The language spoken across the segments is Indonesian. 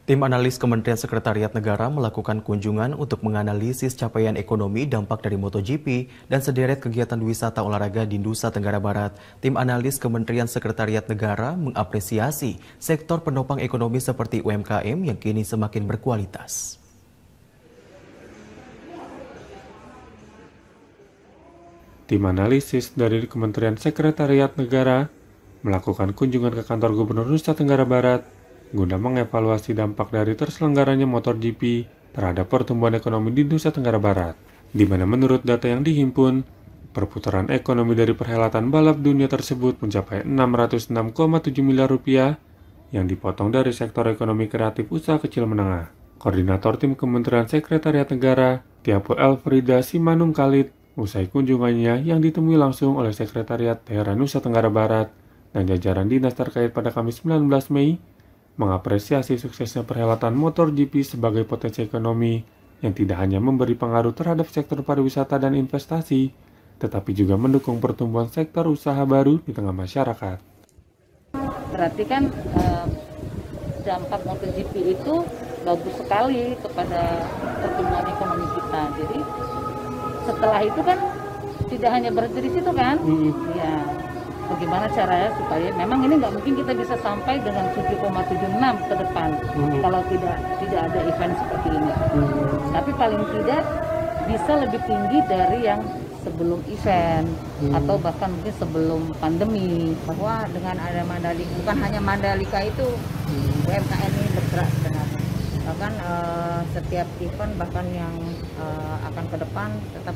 Tim analis Kementerian Sekretariat Negara melakukan kunjungan untuk menganalisis capaian ekonomi dampak dari MotoGP dan sederet kegiatan wisata olahraga di Nusa Tenggara Barat. Tim analis Kementerian Sekretariat Negara mengapresiasi sektor penopang ekonomi seperti UMKM yang kini semakin berkualitas. Tim analisis dari Kementerian Sekretariat Negara melakukan kunjungan ke kantor Gubernur Nusa Tenggara Barat guna mengevaluasi dampak dari terselenggaranya MotoGP terhadap pertumbuhan ekonomi di Nusa Tenggara Barat, di mana menurut data yang dihimpun, perputaran ekonomi dari perhelatan balap dunia tersebut mencapai 606,7 miliar rupiah yang dipotong dari sektor ekonomi kreatif usaha kecil menengah. Koordinator Tim Kementerian Sekretariat Negara, Tiapo Elfrida Simanung Khalid, usai kunjungannya yang ditemui langsung oleh Sekretariat Daerah Nusa Tenggara Barat dan jajaran dinas terkait pada Kamis 19 Mei, mengapresiasi suksesnya perhelatan MotoGP sebagai potensi ekonomi yang tidak hanya memberi pengaruh terhadap sektor pariwisata dan investasi, tetapi juga mendukung pertumbuhan sektor usaha baru di tengah masyarakat. Berarti kan dampak MotoGP itu bagus sekali kepada pertumbuhan ekonomi kita. Jadi setelah itu kan tidak hanya berhenti di situ kan? Ya. Bagaimana caranya supaya memang ini nggak mungkin kita bisa sampai dengan 7,76 ke depan kalau tidak ada event seperti ini. Tapi paling tidak bisa lebih tinggi dari yang sebelum event atau bahkan mungkin sebelum pandemi. Bahwa dengan ada Mandalika, bukan hanya Mandalika itu UMKM ini bergerak sebenarnya. Bahkan setiap event bahkan yang akan ke depan tetap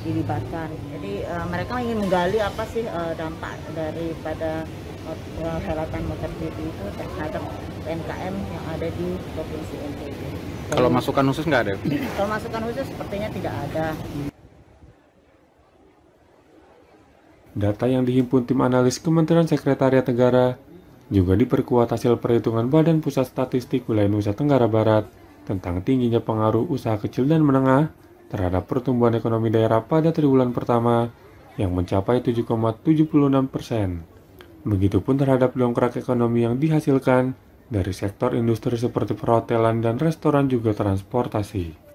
dilibatkan. Jadi mereka ingin menggali apa sih dampak daripada perhelatan MotoGP itu terhadap UMKM yang ada di Provinsi NTB. Kalau masukan khusus nggak ada? Kalau masukan khusus sepertinya tidak ada. Data yang dihimpun tim analis Kementerian Sekretariat Negara juga diperkuat hasil perhitungan Badan Pusat Statistik Wilayah Nusa Tenggara Barat tentang tingginya pengaruh usaha kecil dan menengah terhadap pertumbuhan ekonomi daerah pada triwulan pertama yang mencapai 7,76%. Begitupun terhadap dongkrak ekonomi yang dihasilkan dari sektor industri seperti perhotelan dan restoran juga transportasi.